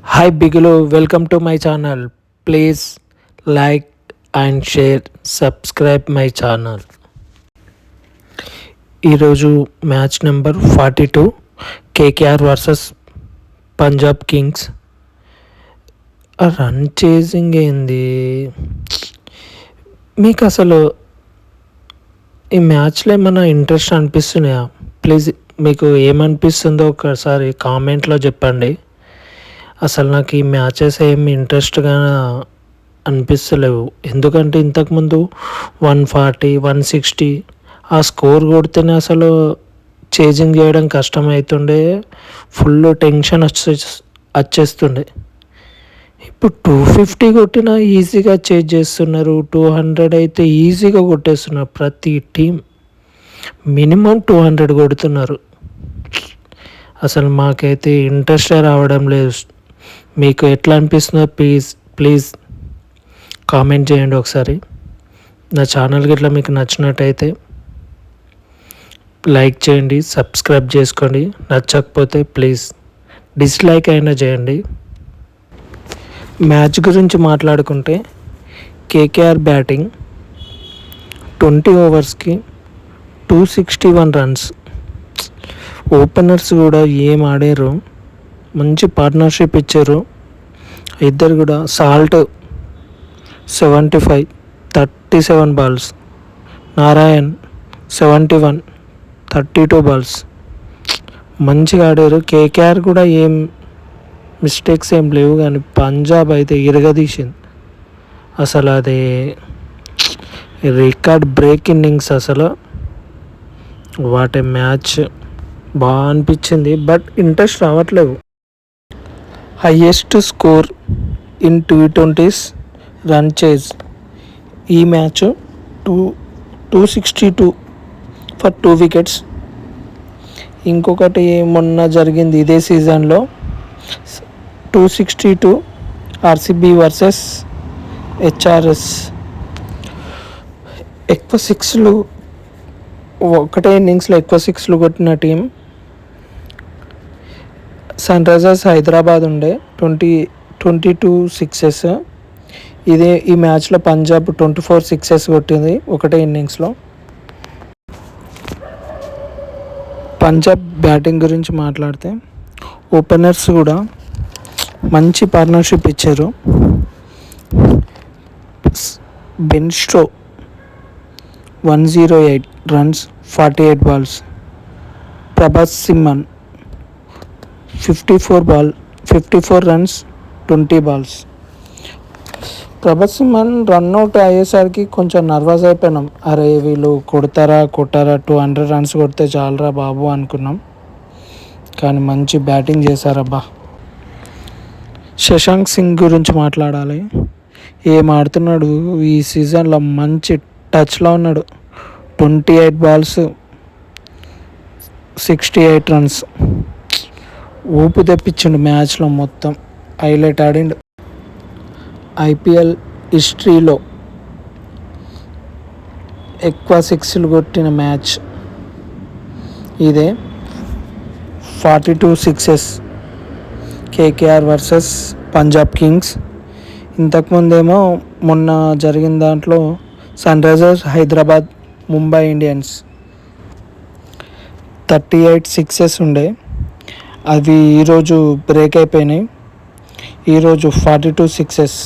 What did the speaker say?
Hi Bigulu, welcome to my channel. Please like and share, subscribe my channel. ఈరోజు match number 42 KKR versus Punjab Kings. Run chasing ఏంది మీకు అసలు? ఈ మ్యాచ్లో ఏమైనా ఇంట్రెస్ట్ అనిపిస్తున్నాయా? ప్లీజ్ మీకు ఏమనిపిస్తుందో ఒకసారి కామెంట్లో చెప్పండి. అసలు నాకు ఈ మ్యాచెస్ ఏమి ఇంట్రెస్ట్గా అనిపిస్తలేవు. ఎందుకంటే ఇంతకుముందు 140 160 ఆ స్కోర్ కొడితేనే అసలు చేజింగ్ చేయడం కష్టమవుతుండే, ఫుల్ టెన్షన్ వచ్చేస్తుండే. ఇప్పుడు 250 కొట్టినా ఈజీగా చేజ్ చేస్తున్నారు, 200 అయితే ఈజీగా కొట్టేస్తున్నారు. ప్రతి టీం మినిమం 200 కొడుతున్నారు. అసలు మాకైతే ఇంట్రెస్టే రావడం లేదు. మీకు ఎట్లా అనిపిస్తుందో ప్లీజ్ కామెంట్ చేయండి ఒకసారి. నా ఛానల్కి ఇట్లా మీకు నచ్చినట్టయితే లైక్ చేయండి, సబ్స్క్రైబ్ చేసుకోండి. నచ్చకపోతే ప్లీజ్ డిస్లైక్ అయినా చేయండి. మ్యాచ్ గురించి మాట్లాడుకుంటే కేకేఆర్ బ్యాటింగ్ 20 ఓవర్స్కి 261 రన్స్. ఓపెనర్స్ కూడా ఏం ఆడారు, మంచి పార్ట్నర్షిప్ ఇచ్చారు. ఇద్దరు కూడా సాల్ట్ 75 37 బాల్స్, నారాయణ్ 71 32 బాల్స్, మంచిగా ఆడారు. కేకేఆర్ కూడా ఏం మిస్టేక్స్ ఏం లేవు, కానీ పంజాబ్ అయితే ఇరగదీసింది. అసలు అది రికార్డ్ బ్రేక్ ఇన్నింగ్స్. అసలు వాటి మ్యాచ్ బాగా అనిపించింది, బట్ ఇంట్రెస్ట్ రావట్లేవు. Highest score in T20s run chase ఈ మ్యాచ్ 262 ఫర్ 2 వికెట్స్. ఇంకొకటి మొన్న జరిగింది ఇదే సీజన్లో 262 ఆర్సీబీ వర్సెస్ హెచ్ఆర్ఎస్. ఎక్కువ సిక్స్లు, ఒకటే ఇన్నింగ్స్లో ఎక్కువ సిక్స్లు కొట్టిన టీం సన్ రైజర్స్ హైదరాబాద్ ఉండే 22 సిక్సెస్. ఈ మ్యాచ్లో పంజాబ్ 24 సిక్సెస్ కొట్టింది ఒకటే ఇన్నింగ్స్లో. పంజాబ్ బ్యాటింగ్ గురించి మాట్లాడితే ఓపెనర్స్ కూడా మంచి పార్ట్నర్షిప్ ఇచ్చారు. Ben Stokes 108 runs 48 balls. Prabhas Simmons 54 runs 20 balls. Prabhas Simmons run out అయ్యేసరికి కొంచెం నర్వస్ అయిపోయినాం. అరే వీళ్ళు కొడతారా 200 రన్స్ కొడితే చాలరా బాబు అనుకున్నాం, కానీ మంచి బ్యాటింగ్ చేశారబ్బా. శశాంక్ సింగ్ గురించి మాట్లాడాలి. ఏం ఆడుతున్నాడు ఈ సీజన్లో, మంచి టచ్లో ఉన్నాడు. 28 బాల్స్ 68 రన్స్, ఊపు తెప్పించిండు మ్యాచ్లో, మొత్తం హైలైట్ ఆడిండు. ఐపీఎల్ హిస్టరీలో ఎక్కువ సిక్స్లు కొట్టిన మ్యాచ్ ఇదే, 42 sixes KKR versus Punjab Kings. ఇంతకుముందేమో మొన్న జరిగిన దాంట్లో Sunrisers Hyderabad Mumbai Indians 38 sixes ఉండే, అవి ఈరోజు బ్రేక్ అయిపోయినాయి. ఈరోజు 42 సిక్సెస్.